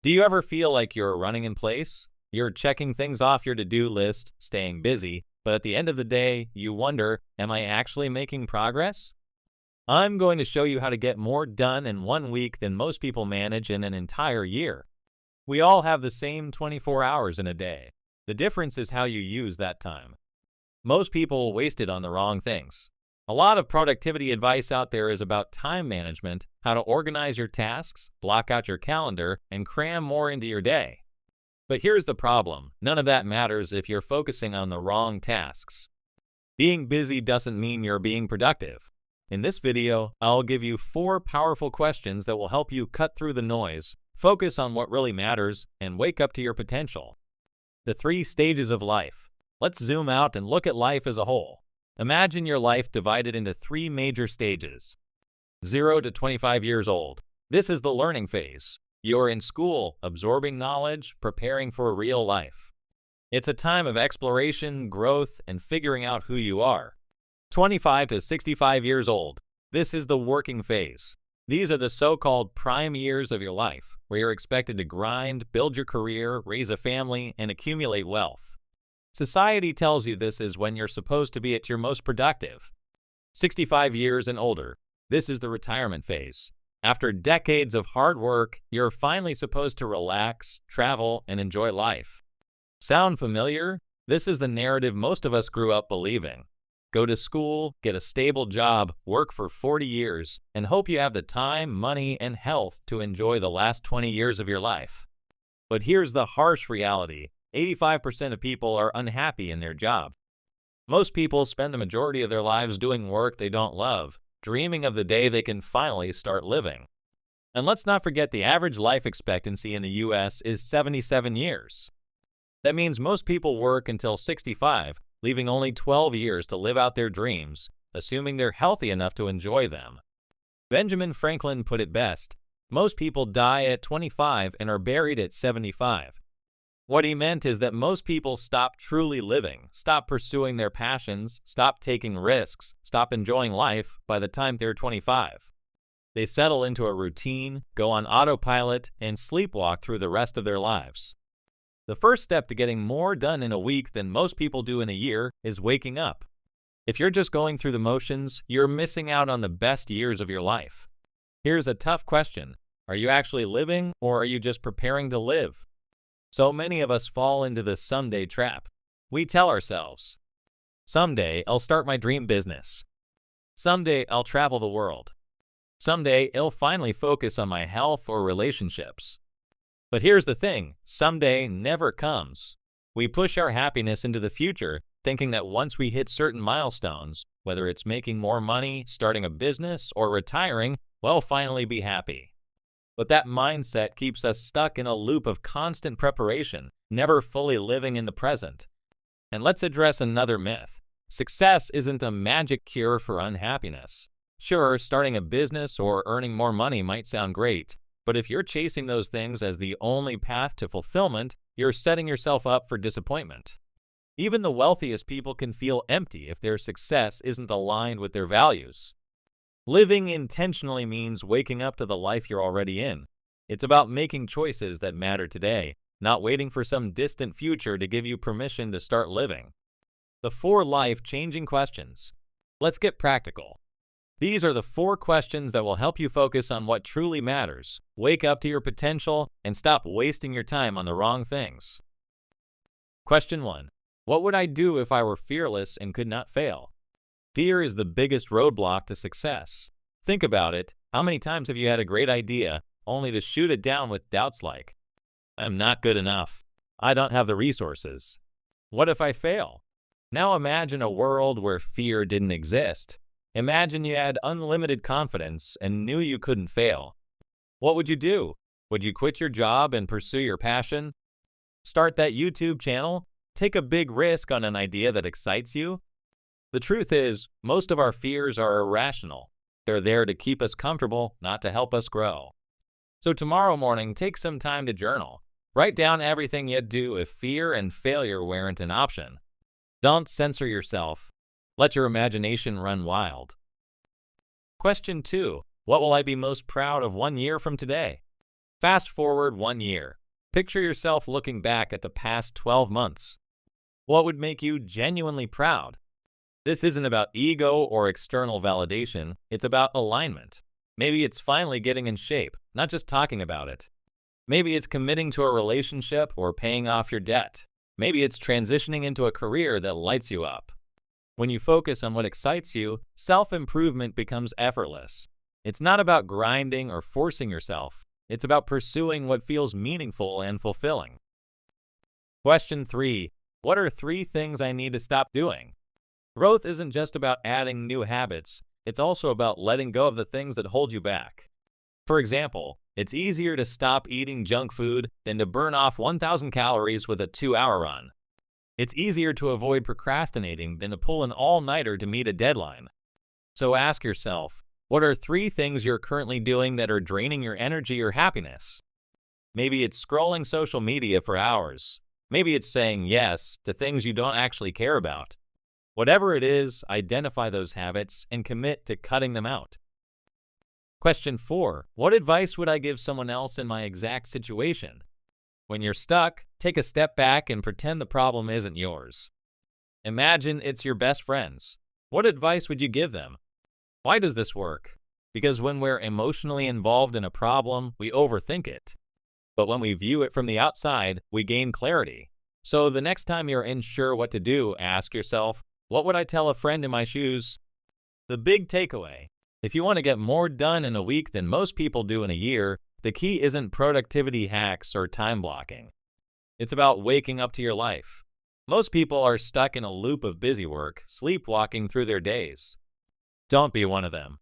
Do you ever feel like you're running in place? You're checking things off your to-do list, staying busy, but at the end of the day, you wonder, am I actually making progress? I'm going to show you how to get more done in 1 week than most people manage in an entire year. We all have the same 24 hours in a day. The difference is how you use that time. Most people waste it on the wrong things. A lot of productivity advice out there is about time management, how to organize your tasks, block out your calendar, and cram more into your day. But here's the problem. None of that matters if you're focusing on the wrong tasks. Being busy doesn't mean you're being productive. In this video, I'll give you 4 powerful questions that will help you cut through the noise, focus on what really matters, and wake up to your potential. The 3 stages of life. Let's zoom out and look at life as a whole. Imagine your life divided into 3 major stages. 0 to 25 years old. This is the learning phase. You're in school, absorbing knowledge, preparing for real life. It's a time of exploration, growth, and figuring out who you are. 25 to 65 years old. This is the working phase. These are the so-called prime years of your life, where you're expected to grind, build your career, raise a family, and accumulate wealth. Society tells you this is when you're supposed to be at your most productive. 65 years and older. This is the retirement phase. After decades of hard work, you're finally supposed to relax, travel, and enjoy life. Sound familiar? This is the narrative most of us grew up believing. Go to school, get a stable job, work for 40 years, and hope you have the time, money, and health to enjoy the last 20 years of your life. But here's the harsh reality. 85% of people are unhappy in their job. Most people spend the majority of their lives doing work they don't love, dreaming of the day they can finally start living. And let's not forget the average life expectancy in the US is 77 years. That means most people work until 65, leaving only 12 years to live out their dreams, assuming they're healthy enough to enjoy them. Benjamin Franklin put it best, most people die at 25 and are buried at 75. What he meant is that most people stop truly living, stop pursuing their passions, stop taking risks, stop enjoying life by the time they're 25. They settle into a routine, go on autopilot, and sleepwalk through the rest of their lives. The first step to getting more done in a week than most people do in a year is waking up. If you're just going through the motions, you're missing out on the best years of your life. Here's a tough question. Are you actually living, or are you just preparing to live? So many of us fall into the someday trap. We tell ourselves, someday I'll start my dream business. Someday I'll travel the world. Someday I'll finally focus on my health or relationships. But here's the thing, someday never comes. We push our happiness into the future, thinking that once we hit certain milestones, whether it's making more money, starting a business, or retiring, we'll finally be happy. But that mindset keeps us stuck in a loop of constant preparation, never fully living in the present. And let's address another myth. Success isn't a magic cure for unhappiness. Sure, starting a business or earning more money might sound great, but if you're chasing those things as the only path to fulfillment, you're setting yourself up for disappointment. Even the wealthiest people can feel empty if their success isn't aligned with their values. Living intentionally means waking up to the life you're already in. It's about making choices that matter today, not waiting for some distant future to give you permission to start living. The 4 life-changing questions. Let's get practical. These are the 4 questions that will help you focus on what truly matters, wake up to your potential, and stop wasting your time on the wrong things. Question 1. What would I do if I were fearless and could not fail? Fear is the biggest roadblock to success. Think about it. How many times have you had a great idea, only to shoot it down with doubts like, I'm not good enough. I don't have the resources. What if I fail? Now imagine a world where fear didn't exist. Imagine you had unlimited confidence and knew you couldn't fail. What would you do? Would you quit your job and pursue your passion? Start that YouTube channel? Take a big risk on an idea that excites you? The truth is, most of our fears are irrational. They're there to keep us comfortable, not to help us grow. So tomorrow morning, take some time to journal. Write down everything you'd do if fear and failure weren't an option. Don't censor yourself. Let your imagination run wild. Question 2. What will I be most proud of 1 year from today? Fast forward 1 year. Picture yourself looking back at the past 12 months. What would make you genuinely proud? This isn't about ego or external validation, it's about alignment. Maybe it's finally getting in shape, not just talking about it. Maybe it's committing to a relationship or paying off your debt. Maybe it's transitioning into a career that lights you up. When you focus on what excites you, self-improvement becomes effortless. It's not about grinding or forcing yourself. It's about pursuing what feels meaningful and fulfilling. Question 3. What are 3 things I need to stop doing? Growth isn't just about adding new habits. It's also about letting go of the things that hold you back. For example, it's easier to stop eating junk food than to burn off 1,000 calories with a 2-hour run. It's easier to avoid procrastinating than to pull an all-nighter to meet a deadline. So ask yourself, what are 3 things you're currently doing that are draining your energy or happiness? Maybe it's scrolling social media for hours. Maybe it's saying yes to things you don't actually care about. Whatever it is, identify those habits and commit to cutting them out. Question 4. What advice would I give someone else in my exact situation? When you're stuck, take a step back and pretend the problem isn't yours. Imagine it's your best friends. What advice would you give them? Why does this work? Because when we're emotionally involved in a problem, we overthink it. But when we view it from the outside, we gain clarity. So the next time you're unsure what to do, ask yourself, what would I tell a friend in my shoes? The big takeaway. If you want to get more done in a week than most people do in a year, the key isn't productivity hacks or time blocking. It's about waking up to your life. Most people are stuck in a loop of busy work, sleepwalking through their days. Don't be one of them.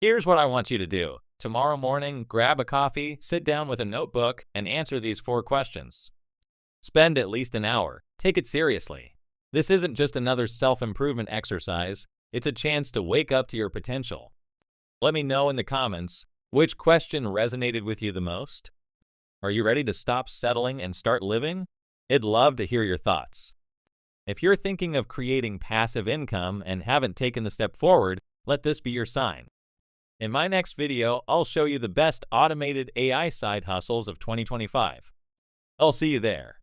Here's what I want you to do. Tomorrow morning, grab a coffee, sit down with a notebook, and answer these 4 questions. Spend at least an hour. Take it seriously. This isn't just another self-improvement exercise. It's a chance to wake up to your potential. Let me know in the comments, which question resonated with you the most? Are you ready to stop settling and start living? I'd love to hear your thoughts. If you're thinking of creating passive income and haven't taken the step forward, let this be your sign. In my next video, I'll show you the best automated AI side hustles of 2025. I'll see you there.